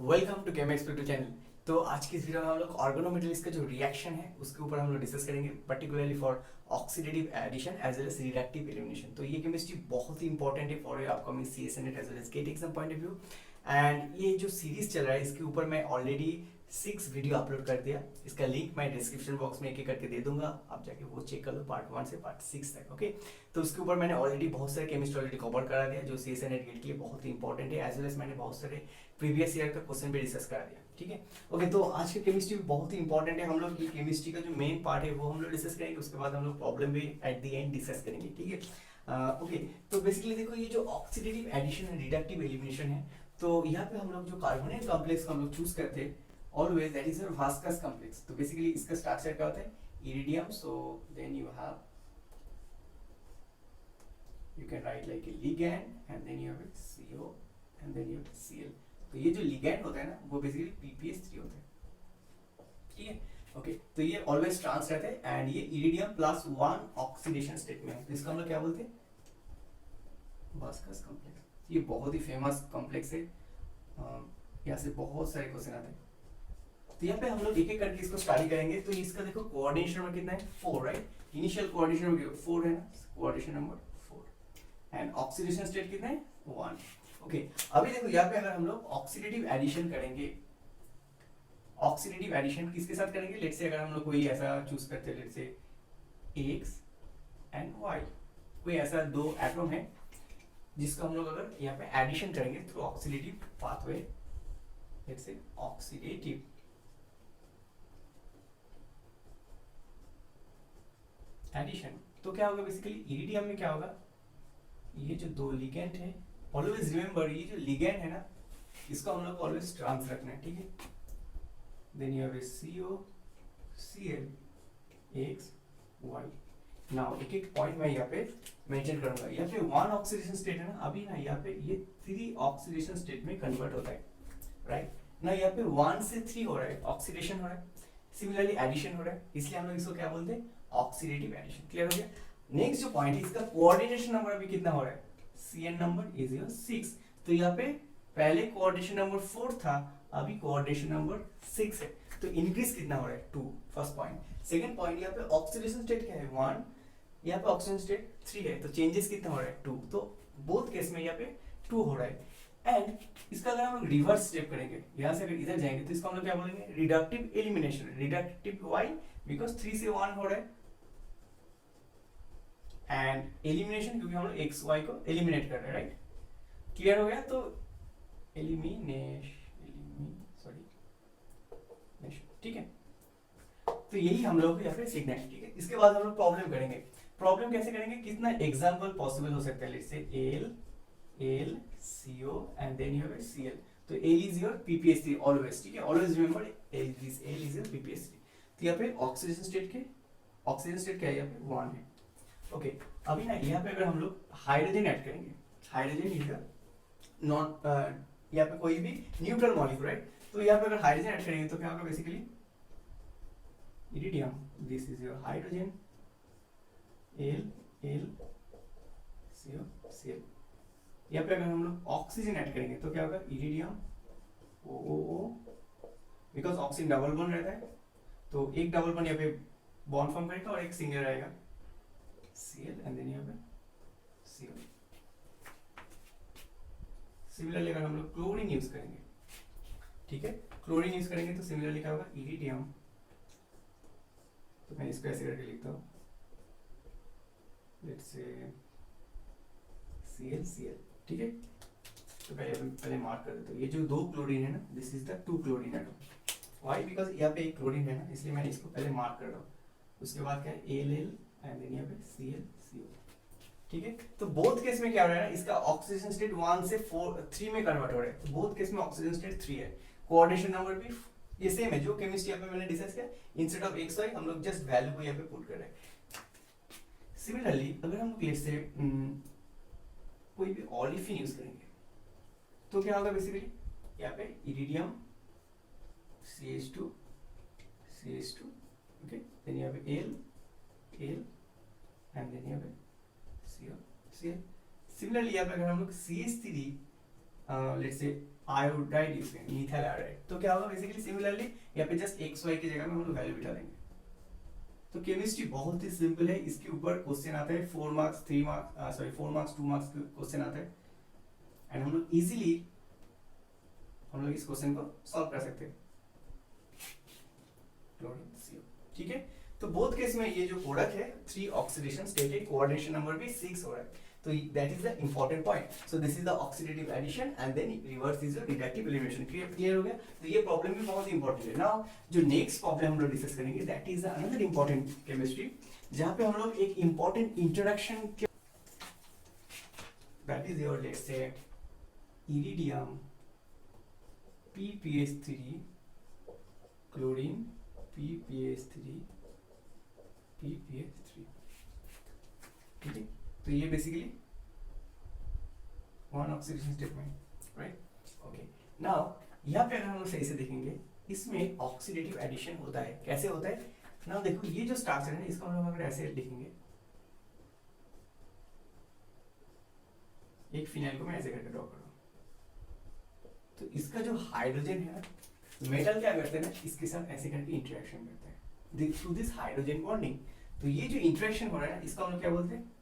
Welcome to chem expert channel. तो आज की इस वीडियो में हम लोग ऑर्गेनोमेटल्स का जो रिएक्शन है उसके ऊपर हम लोग डिस्कस करेंगे, particularly for oxidative addition as well as reductive elimination. तो ये केमिस्ट्री बहुत ही इंपॉर्टेंट है for your upcoming CS and as well as GATE exam point of view. And ये जो सीरीज चल रहा है इसके ऊपर मैं ऑलरेडी 6 वीडियो अपलोड कर दिया। इसका लिंक मैं डिस्क्रिप्शन बॉक्स में एक एक करके दे दूंगा, आप जाके वो चेक कर लो पार्ट 1 से पार्ट 6 तक। ओके, तो उसके ऊपर मैंने ऑलरेडी बहुत सारे केमिस्ट्री ऑलरेडी कवर करा दिया जो सीएस एंड गेट के लिए बहुत ही इंपॉर्टेंट है, एज वेल एज मैंने बहुत सारे प्रीवियस ईयर का क्वेश्चन भी डिस्कस करा दिया। ठीक है, ओके। तो आज की केमिस्ट्री बहुत ही इंपॉर्टेंट है। हम लोग ये केमिस्ट्री का जो मेन पार्ट है वो हम लोग डिस्कस करेंगे, उसके बाद हम लोग प्रॉब्लम भी एट द एंड डिस्कस करेंगे। ठीक है, ओके। तो बेसिकली देखो, ये जो oxidative addition and reductive elimination है, तो यहाँ पे हम लोग जो कार्बोनेट कॉम्प्लेक्स को हम लोग चूज करते हैं always, that is Vaska's complex. तो बेसिकली इसका स्ट्रक्चर क्या होता है, iridium. So then you have, you can write like a ligand and then you have a CO and then you have Cl। तो ये जो ligand होता है ना वो बेसिकली PPS3 होता है। ठीक है, ओके। तो ये ऑलवेज ट्रांस रहता है एंड ये इरिडियम प्लस 1 ऑक्सीडेशन स्टेट में है। तो इसका हम लोग क्या बोलते हैं, वास्कस कॉम्प्लेक्स। ये बहुत ही फेमस कॉम्प्लेक्स है, यहाँ से बहुत सारे क्वेश्चन आते हैं। तो यहाँ पे हम लोग एक एक करके इसको स्टडी करेंगे। तो इसका देखो कोऑर्डिनेशन नंबर कितना है, 4, राइट। इनिशियल कोऑर्डिनेशन नंबर 4 है ना, coordination number 4 and oxidation state कितना है, 1। ओके, अभी देखो यहाँ पे अगर हम लोग ऑक्सीडेटिव एडिशन करेंगे, ऑक्सीडेटिव एडिशन किसके साथ करेंगे, लेट्स से अगर हम लोग कोई ऐसा चूज करते हैं, let's say X and Y, कोई ऐसा दो एटम है जिसको हम लोग अगर यहाँ पे एडिशन करेंगे through oxidative pathway, let's say oxidative addition, तो क्या होगा बेसिकली इरिडियम में क्या होगा, ये जो दो लिगेंड है, ऑलवेज रिमेंबर ये जो लिगेंड है ना इसको हम लोग को ऑलवेज ट्रांस रखना है। ठीक है, then you have a CO Cl X Y। Now एक एक पॉइंट मैं यहाँ पे मेंशन करूंगा। यहाँ पे 1 ऑक्सीडेशन स्टेट है ना, अभी ना यहाँ पे ये 3 ऑक्सीडेशन स्टेट में कन्वर्ट होता है, राइट ना। यहाँ पे 1 से 3 हो रहा है, ऑक्सीडेशन हो रहा है, सिमिलरली एडिशन हो रहा है, इसलिए हम लोग इसको क्या बोलते हैं, ऑक्सीडेटिव एडिशन। क्लियर हो गया। नेक्स्ट जो पॉइंट है, इसका कोऑर्डिनेशन नंबर अभी कितना हो रहा है, CN नंबर इज योर 6। तो यहाँ पे पहले कोऑर्डिनेशन नंबर 4 था, अभी कोऑर्डिनेशन नंबर 6 है, तो इंक्रीज कितना हो रहा है, 2। First point. सेकंड पॉइंट, यहाँ पे ऑक्सीडेशन स्टेट क्या है, 1, यहाँ पे ऑक्सीजन स्टेट 3 है, तो चेंजेस कितना हो रहा है, 2। तो बोथ केस में यहाँ पे 2 हो रहा है। एंड इसका अगर हम लोग रिवर्स स्टेप करेंगे, यहाँ से अगर इधर जाएंगे तो इसको हम लोग क्या बोलेंगे, reductive elimination. Reductive why, because 3 से 1 हो रहा है, एंड एलिमिनेशन क्योंकि हम लोग एक्स वाई को एलिमिनेट कर रहे हैं, राइट। क्लियर हो गया। तो ठीक है, तो यही हम लोग को या फिर सीखना है। ठीक है, इसके बाद हम लोग प्रॉब्लम करेंगे। प्रॉब्लम कैसे करेंगे, कितना एग्जाम्पल पॉसिबल हो सकता है, let's say L CO and then you have Cl। तो L is your PPS3 always. ठीक है, always remember L is your PPS3। तो यहाँ पे ऑक्सीजन स्टेट क्या है, यहाँ पे 1 है। ओके, अभी ना यहाँ पे अगर हम लोग हाइड्रोजन ऐड करेंगे, हाइड्रोजन इज नॉट, यहाँ पे कोई भी न्यूट्रल मॉलिक्यूल, राइट। तो यहाँ पे अगर हाइड्रोजन ऐड करेंगे तो क्या होगा, basically iridium, this is your hydrogen, L CO Cl। यहाँ पे अगर हम लोग ऑक्सीजन ऐड करेंगे तो क्या होगा, iridium OO, because oxygen double bond रहता है, तो एक डबल बॉन्ड यहाँ पे बॉन्ड फॉर्म करेगा और एक सिंगल रहेगा, Cl एंड देन यहाँ पे CO। सिमिलरली अगर हम लोग क्लोरीन यूज करेंगे, ठीक है, क्लोरीन यूज करेंगे तो सिमिलरली क्या होगा, इरिडियम। तो मैं इसको ऐसे करके लिखता हूँ, लेट्स से Cl। ठीक है, तो पहले मार्क कर देता हूँ। ये जो दो क्लोरीन है ना, this is the 2 chlorine atom. Why, because यहाँ पे एक क्लोरीन है ना, इसलिए मैंने इसको पहले मार्क कर रहा हूँ। उसके बाद क्या है, Al एंड देन यहाँ पे Cl CO। ठीक है, तो बोथ केस में क्या हो रहा है ना, इसका ऑक्सीजन स्टेट 1 से 3 में कन्वर्ट हो रहा है। तो बोथ केस में ऑक्सीजन स्टेट 3 है। कोऑर्डिनेशन नंबर भी ये सेम है जो केमिस्ट्री यहाँ पे मैंने डिस्कस किया। इंस्टेड ऑफ एक्स वाई हम लोग जस्ट वैल्यू को यहाँ पे पुट कर रहे हैं। सिमिलरली अगर हम लोग लेट्स से कोई भी ओलिफिन यूज करेंगे तो क्या होगा, बेसिकली यहाँ पे इरिडियम CH2 ओके, देन यहाँ पे L एंड देन यहाँ पे CO। सिमिलरली यहाँ पे अगर हम लोग CH3 let's say iodide यूरेन, methyl iodide. तो क्या होगा बेसिकली सिमिलरली यहाँ पे जस्ट एक्स वाई की जगह में हम लोग वैल्यू बिठा देंगे। तो केमिस्ट्री बहुत ही सिंपल है, इसके ऊपर क्वेश्चन आता है 4 marks 3 marks 4 marks 2 marks question आता है, एंड हम लोग इजीली हम लोग इस क्वेश्चन को सॉल्व कर सकते हैं। क्लोरीन CO, ठीक है। तो बोथ केस में ये जो प्रोडक्ट है 3 ऑक्सीडेशन स्टेट है, कोऑर्डिनेशन नंबर भी 6 हो रहा है, तो that is the important point. So this is the oxidative addition and then reverse is the reductive elimination. Clear हो गया। तो ये प्रॉब्लम भी बहुत इंपॉर्टेंट है। नाउ जो नेक्स्ट प्रॉब्लम हम लोग डिस्कस करेंगे that is another important chemistry, जहां पे हम लोग एक important introduction, that is your let's say iridium PPH3 chlorine PPH3 PPH3, ठीक है। तो ये basically one oxidation statement, right. Okay, now यहाँ पे अगर हम लोग सही से देखेंगे इसमें ऑक्सीडेटिव एडिशन होता है। कैसे होता है? नाउ देखो ये जो स्ट्रक्चर है इसको हम लोग अगर ऐसे लिखेंगे, एक फिनाइल को मैं ऐसे करके ड्रॉ कर रहा हूँ, तो इसका जो हाइड्रोजन है ना, मेटल क्या करते हैं ना, इसके साथ ऐसे करके इंटरेक्शन करते हैं थ्रू दिस हाइड्रोजन बॉन्डिंग। तो ये जो इंटरेक्शन हो रहा है इसका हम लोग क्या बोलते हैं?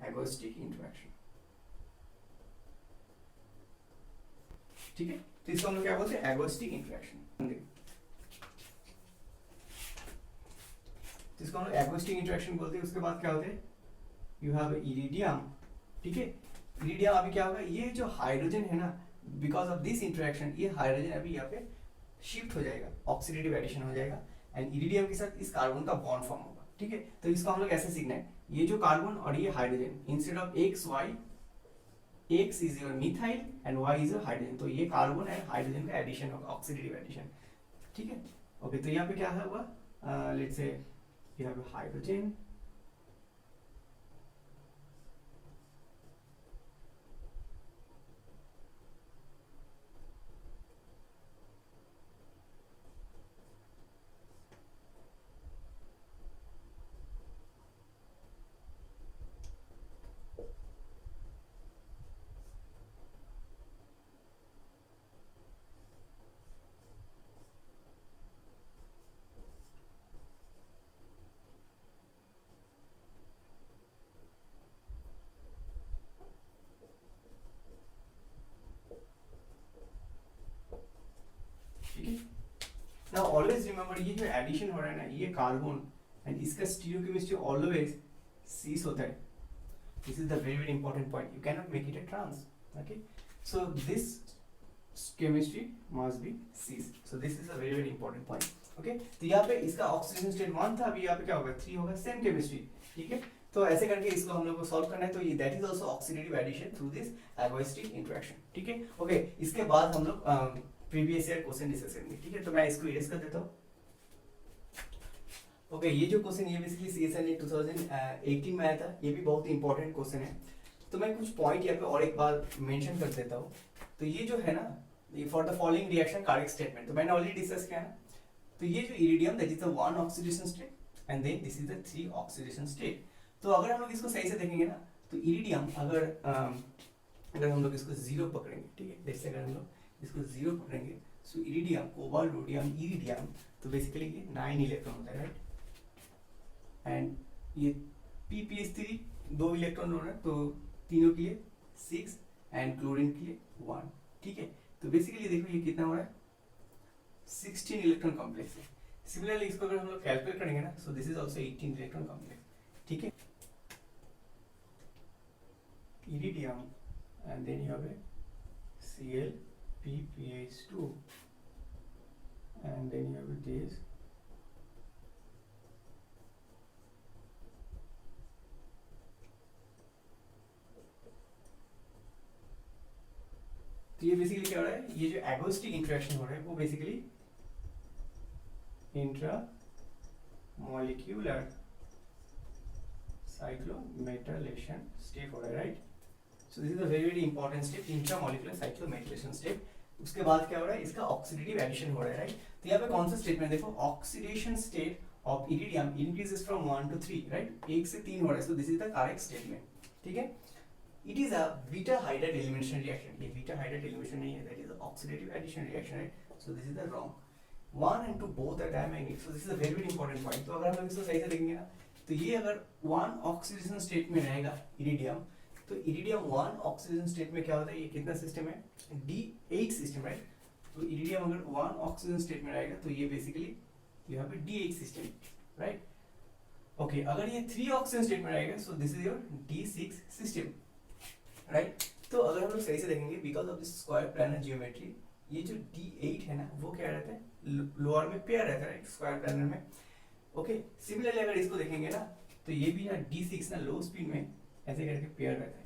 एगोस्टिक इंटरेक्शन, ठीक है। तो इसको हम लोग क्या बोलते हैं? एगोस्टिक इंटरेक्शन। तो इसको हम लोग एगोस्टिक इंटरेक्शन बोलते हैं। उसके बाद क्या होते हैं? यू हैव इरिडियम, ठीक है। इरिडियम अभी क्या होगा, ये जो हाइड्रोजन है ना, बिकॉज ऑफ दिस इंटरेक्शन ये हाइड्रोजन अभी यहाँ पे शिफ्ट हो जाएगा, ऑक्सीडेटिव एडिशन हो जाएगा, एंड इरिडियम के साथ इस कार्बन का बॉन्ड फॉर्म होगा, ठीक है। तो इसको हम लोग ऐसे सीखना है, ये जो कार्बन और ये hydrogen, instead of X Y, X is your methyl and Y is your hydrogen, तो ये कार्बन एंड हाइड्रोजन का एडिशन होगा, ऑक्सीडेटिव एडिशन, ठीक है। ओके, तो यहाँ पे क्या हुआ, let's say you have hydrogen, ठीक है। नाउ ऑलवेज रिमेंबर ये जो एडिशन हो रहा है ना, ये कार्बन एंड इसका स्टीरियोकेमिस्ट्री ऑलवेज सीस होता है। This is the very very important point, you can not make it a trans, okay. So this chemistry must be cis, so this is a very very important point, okay। तो यहाँ पे इसका oxidation state 1 था, अभी यहाँ पे क्या होगा 3 होगा, सेम केमिस्ट्री, ठीक है। तो ऐसे करके इसको हम लोग को सॉल्व करना है। तो ये that is also oxidative addition through this agostic interaction, ठीक है। ओके, इसके बाद हम लोग प्रीवियस ईयर क्वेश्चन डिस्कस करेंगे, ठीक है। तो मैं इसको इरेज कर देता हूँ। ओके, ये जो क्वेश्चन ये बेसिकली CSN 2018 में आया था, ये भी बहुत इंपॉर्टेंट क्वेश्चन है। तो मैं कुछ पॉइंट यहाँ पे और एक बार मेंशन कर देता हूँ। तो ये जो है ना, for the following reaction correct statement, तो मैंने ऑलरेडी डिस्कस किया है। तो ये जो iridium that is the 1 oxidation state and then this is the 3 oxidation state. तो अगर हम लोग इसको सही से देखेंगे ना, तो इरिडियम अगर हम लोग इसको 0 पकड़ेंगे, ठीक है, जैसे अगर हम लोग इसको 0 पकड़ेंगे, सो इरिडियम, कोबाल्ट, रोडियम, इरिडियम, तो बेसिकली ये 9 इलेक्ट्रॉन होता है, राइट। एंड ये PPH3 2 इलेक्ट्रॉन हो रहा है, तो तीनों के लिए 6 एंड क्लोरीन के लिए 1, ठीक है। तो बेसिकली देखो ये कितना हो रहा है, 16 इलेक्ट्रॉन कॉम्प्लेक्स है। सिमिलरली इसको अगर हम लोग कैलकुलेट करेंगे ना, so this is also 18 electron complex, ठीक है। Iridium and then you have Cl PPH2 and then you have this तो ये बेसिकली क्या हो रहा है, ये जो एगोस्टिक इंटरेक्शन हो रहा है वो basically intra molecular cyclometalation step हो रहा है, right. So this is a very very important step, intra molecular cyclometalation step. उसके बाद क्या हो रहा है, इसका ऑक्सीडेटिव एडिशन हो रहा है, राइट। तो यहाँ पे कौन सा स्टेटमेंट देखो, oxidation state of iridium increases from 1 to 3, right. 1 से 3 हो रहा है, सो this is the correct statement, ठीक है। It is a beta hydride elimination reaction. ये beta hydride elimination नहीं है, that is oxidative addition reaction, right? So this is the wrong. 1 and 2 both are diamagnetic. So this is a very very important point. तो अगर हम लोग इसको सही से देखेंगे ना, तो ये अगर 1 ऑक्सीडेशन स्टेट में रहेगा इरिडियम, तो इरिडियम 1 ऑक्सीडेशन स्टेट में क्या होता है, ये कितना सिस्टम है, D8 सिस्टम, राइट? तो इरिडियम अगर 1 ऑक्सीजन स्टेट में रहेगा तो ये बेसिकली यहाँ पे D8 सिस्टम, राइट? ओके, अगर ये 3 ऑक्सीजन स्टेट में रहेगा सो this is your D6 system, right? तो अगर हम लोग सही से देखेंगे, because of this square planar geometry, ये जो D8 है ना वो क्या रहता है, लोअर में पेयर रहता है, राइट? स्क्वायर प्लानर में। ओके, सिमिलरली अगर इसको देखेंगे ना तो ये भी ना D6 ना लो स्पीड में ऐसे करके पेयर रहता है,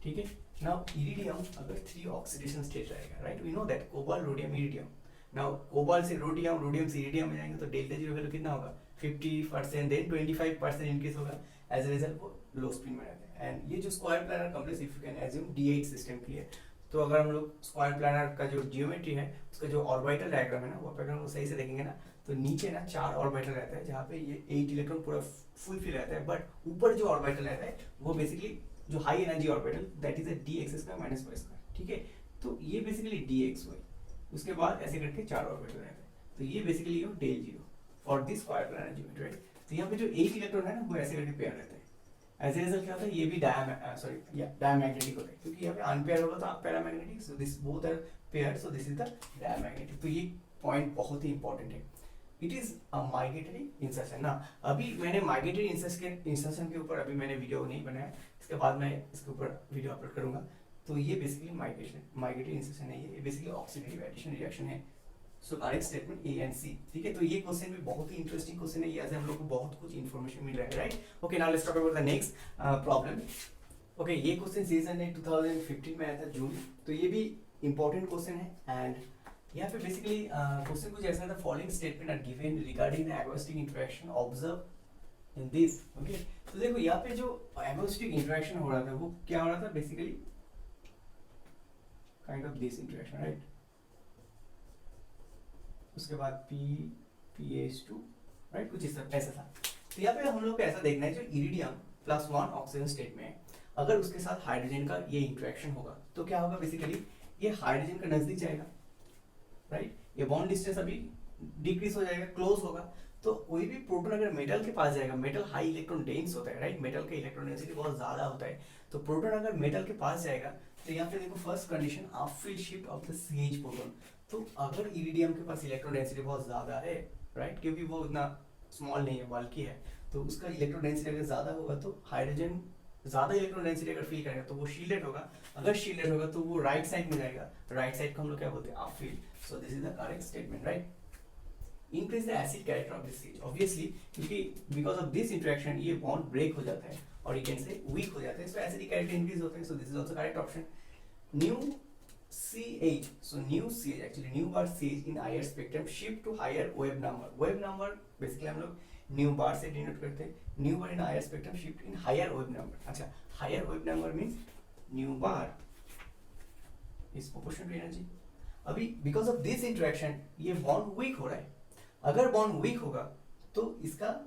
ठीक है? नाउ इरिडियम अगर 3 ऑक्सीडेशन स्टेट रहेगा, right? We know that cobalt, rhodium, iridium. Now cobalt से रोडियम, रोडियम से इरिडियम में जाएंगे तो डेल्टा जीरो वैल्यू कितना होगा, 50%, देन 25% इंक्रीज होगा, एज अ रिजल्ट वो लो स्पीड में रहते हैं। एंड ये जो square planar complex, if you can assume D8 system clear, तो अगर हम लोग स्क्वायर प्लानर का जो जियोमेट्री है उसका जो ऑर्बिटल डायग्राम है ना, वो अगर हम सही से देखेंगे ना तो नीचे ना 4 ऑर्बिटल रहता है जहाँ पे ये 8 इलेक्ट्रॉन पूरा फुल फिल रहता है, बट ऊपर जो ऑर्बिटल रहता है वो बेसिकली जो high energy orbital, that is a dx² minus y², ठीक है? तो ये बेसिकली dxy, उसके बाद ऐसे करके 4 ऑर्बिटल रहता है, तो ये basically your del zero for this square planar geometry, right? तो यहाँ पे जो 8 इलेक्ट्रॉन है ना वो ऐसे करके पेयर रहता है, एज ए रिजल्ट क्या होता है, ये भी डायमैग्नेटिक होता है, क्योंकि यहाँ पे अनपेयर होगा तो paramagnetic, so this both are pair, so this is the diamagnetic. तो ये पॉइंट बहुत ही इंपॉर्टेंट है। It is a migratory insertion ना। अभी मैंने माइग्रेटरी इंसर्शन के ऊपर अभी मैंने वीडियो नहीं बनाया, इसके बाद मैं इसके ऊपर वीडियो अपलोड करूंगा। तो ये बेसिकली माइग्रेटरी इंसर्शन है, ये बेसिकली ऑक्सीडेटिव एडिशन रिएक्शन है। So correct statement a and c, ठीक है? तो ये क्वेश्चन भी बहुत ही इंटरेस्टिंग क्वेश्चन है, यहाँ से हम लोग को बहुत कुछ इन्फॉर्मेशन मिल रहा है, right? Okay, now let's talk about the next problem. Okay, ये क्वेश्चन सीजन ने 2015 में आया था, जून, तो ये भी इंपॉर्टेंट क्वेश्चन है। एंड यहाँ पे बेसिकली क्वेश्चन कुछ ऐसा था, following statement are given regarding the agostic interaction observe in this. Okay, तो देखो यहाँ पे जो एगोस्टिक इंटरेक्शन हो रहा था वो क्या हो रहा था, basically kind of this interaction, right? उसके बाद PH2, राइट? कुछ ऐसा था। तो यहाँ पे हम लोग को ऐसा देखना है, जो इरिडियम +1 ऑक्सीजन स्टेट में अगर उसके साथ हाइड्रोजन का ये इंटरेक्शन होगा तो क्या होगा, बेसिकली ये हाइड्रोजन का नजदीक जाएगा, राइट? ये बॉन्ड डिस्टेंस अभी डिक्रीज हो जाएगा, क्लोज होगा। तो कोई भी प्रोटॉन अगर मेटल के पास जाएगा, मेटल हाई इलेक्ट्रॉन डेंस होता है, राइट? मेटल का इलेक्ट्रॉन डेंसिटी बहुत ज्यादा होता है, तो प्रोटॉन अगर मेटल के पास जाएगा तो यहाँ पे देखो फर्स्ट कंडीशन, आप field shift of the CH proton. तो अगर इरिडियम के पास इलेक्ट्रॉन डेंसिटी बहुत ज्यादा है, राइट, क्योंकि वो उतना स्मॉल नहीं है, बल्कि है, तो उसका इलेक्ट्रॉन डेंसिटी अगर ज्यादा होगा तो हाइड्रोजन ज्यादा इलेक्ट्रॉन डेंसिटी अगर फील करेगा तो वो शील्डेड होगा। अगर शील्डेड होगा तो वो राइट साइड में जाएगा, राइट साइड को हम लोग क्या बोलते हैं, up field. So this is the correct statement, right? Increase the acid character of this CH, obviously क्योंकि बिकॉज ऑफ दिस इंटरेक्शन ये बॉन्ड ब्रेक हो जाता है और यू कैन से वीक हो जाता है, सो एसिडिक कैरेक्टर इंक्रीज होते हैं। सो this is also correct option. New CH, so new CH, actually new bar CH in higher spectrum shift to higher wave number. Wave number basically हम लोग new bar से denote करते हैं, new bar in higher spectrum shift in higher wave number. अच्छा, higher wave number means new bar is proportional to energy. अभी because of this interaction ये bond weak हो रहा है, अगर bond weak होगा तो इसका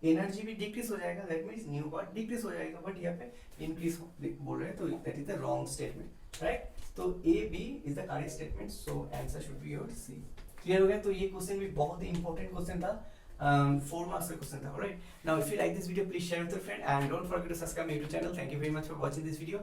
एनर्जी भी डिक्रीज हो जाएगा, that means new bar decrease हो जाएगा, बट यहाँ पे इंक्रीज बोल रहे हैं, तो that is the wrong statement, right? तो A B is the correct statement, so answer should be your C। Clear हो गया? तो ये क्वेश्चन भी बहुत ही इंपॉर्टेंट क्वेश्चन था, 4 मार्क्स का क्वेश्चन था, alright? Now if you like this video please share with your friend and don't forget to subscribe my YouTube channel. Thank you very much for watching this video.